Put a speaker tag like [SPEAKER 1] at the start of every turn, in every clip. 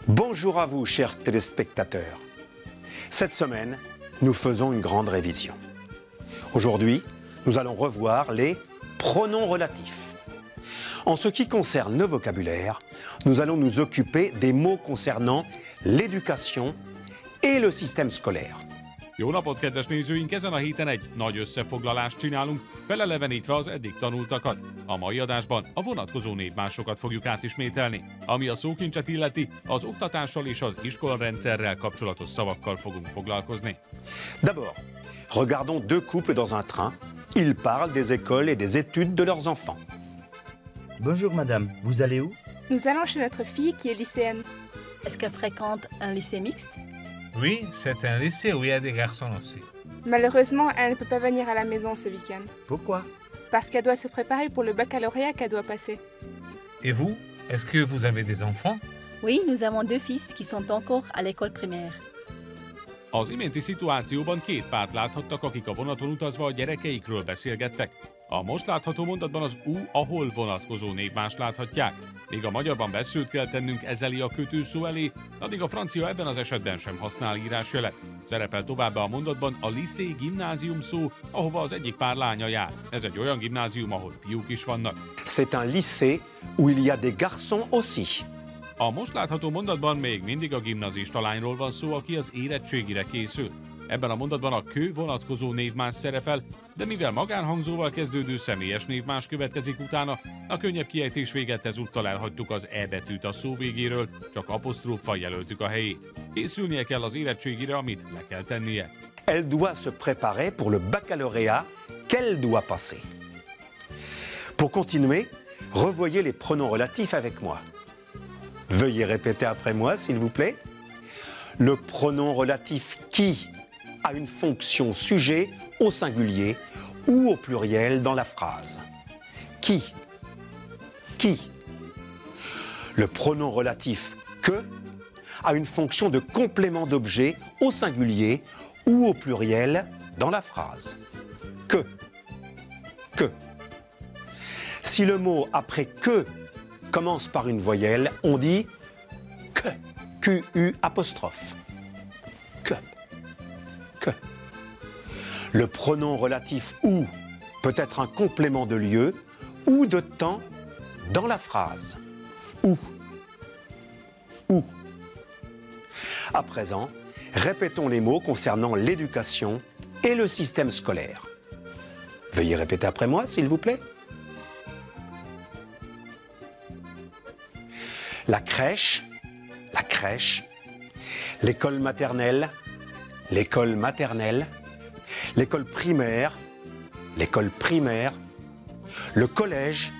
[SPEAKER 1] Bonjour à vous, chers téléspectateurs. Cette semaine, nous faisons une grande révision. Aujourd'hui, nous allons revoir les pronoms relatifs. En ce qui concerne le vocabulaire, nous allons nous occuper des mots concernant l'éducation et le système scolaire.
[SPEAKER 2] Jó napot, kedves nézőink! Ezen a héten egy nagy összefoglalást csinálunk, felelevenítve az eddig tanultakat. A mai adásban a vonatkozó névmásokat fogjuk átismételni. Ami a szókincset illeti, az oktatással és az iskolarendszerrel kapcsolatos szavakkal fogunk foglalkozni.
[SPEAKER 1] D'abord, regardons deux couples dans un train. Ils parlent des écoles et des études de leurs enfants.
[SPEAKER 3] Bonjour madame, vous allez où?
[SPEAKER 4] Nous allons chez notre fille qui est lycéenne.
[SPEAKER 5] Est-ce qu'elle fréquente un lycée mixte?
[SPEAKER 6] Oui, c'est un lycée où il y a des garçons aussi.
[SPEAKER 4] Malheureusement, elle ne peut pas venir à la maison ce week-end.
[SPEAKER 3] Pourquoi?
[SPEAKER 4] Parce qu'elle doit se préparer pour le baccalauréat qu'elle doit passer.
[SPEAKER 6] Et vous, est-ce que vous avez des enfants?
[SPEAKER 5] Oui, nous avons deux fils qui sont encore à l'école primaire.
[SPEAKER 2] Az iménti szituációban két párt láthattak, akik a vonaton utazva a gyerekeikről beszélgettek. A most látható mondatban az ahol vonatkozó névmást láthatják. Míg a magyarban veszőt kell tennünk ezeli a kötőszó elé, addig a francia ebben az esetben sem használ írásjelet. Szerepel továbbá a mondatban a lycée gimnázium szó, ahova az egyik pár lánya jár. Ez egy olyan gimnázium, ahol fiúk is vannak.
[SPEAKER 1] C'est un lycée où il y a des garçons aussi.
[SPEAKER 2] A most látható mondatban még mindig a gimnazista lányról van szó, aki az érettségire készül. Ebben a mondatban a kő vonatkozó névmás szerepel, de mivel magánhangzóval kezdődő személyes névmás következik utána, a könnyebb kiejtés véget ezúttal elhagytuk az E betűt a szó végéről, csak apostróffal jelöltük a helyét. Készülnie kell az érettségire, amit le kell tennie.
[SPEAKER 1] Elle doit se préparer pour le baccalauréat qu'elle doit passer. Pour continuer, revoyez les pronoms relatifs avec moi. Veuillez répéter après moi, s'il vous plaît. Le pronom relatif qui a une fonction sujet au singulier ou au pluriel dans la phrase. Qui. Qui. Le pronom relatif que a une fonction de complément d'objet au singulier ou au pluriel dans la phrase. Que. Que. Si le mot après que commence par une voyelle, on dit que. Q-U apostrophe. Que. Que. Le pronom relatif ou peut être un complément de lieu ou de temps dans la phrase. Où. Où. À présent, répétons les mots concernant l'éducation et le système scolaire. Veuillez répéter après moi, s'il vous plaît. La crèche, l'école maternelle, l'école primaire, le collège,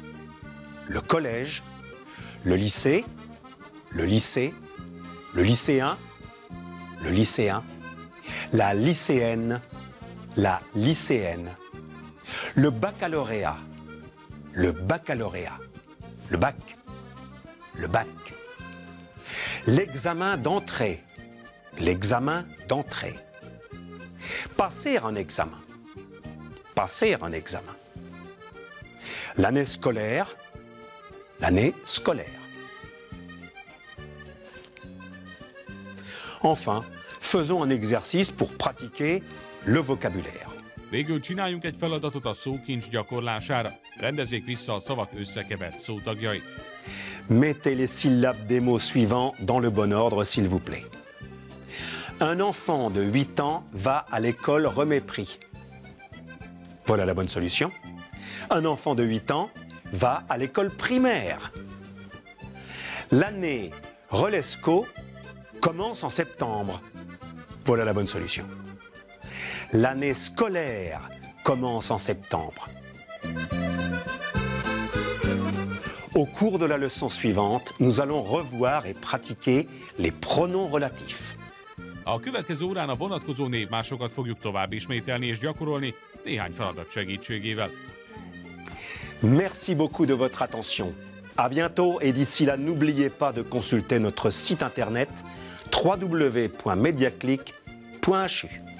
[SPEAKER 1] le lycée, le lycéen, la lycéenne, le baccalauréat, le bac, l'examen d'entrée, passer un examen, l'année scolaire, Enfin, faisons un exercice pour pratiquer le vocabulaire.
[SPEAKER 2] Végül csináljunk egy feladatot a szókincs gyakorlására. Rendezzék vissza a szavak összekevert szótagjait.
[SPEAKER 1] Mettez les syllabes des mots suivants dans le bon ordre, s'il vous plaît. Un enfant de 8 ans va à l'école Remépris. Voilà la bonne solution. Un enfant de 8 ans va à l'école primaire. L'année Relesco commence en septembre. Voilà la bonne solution. L'année scolaire commence en septembre. Au cours de la leçon suivante, nous allons revoir et pratiquer les pronoms relatifs.
[SPEAKER 2] A következő órán a vonatkozó névmásokat fogjuk tovább ismételni és gyakorolni néhány feladat segítségével.
[SPEAKER 1] Merci beaucoup de votre attention. À bientôt et d'ici là, n'oubliez pas de consulter notre site internet www.mediaclick.hu.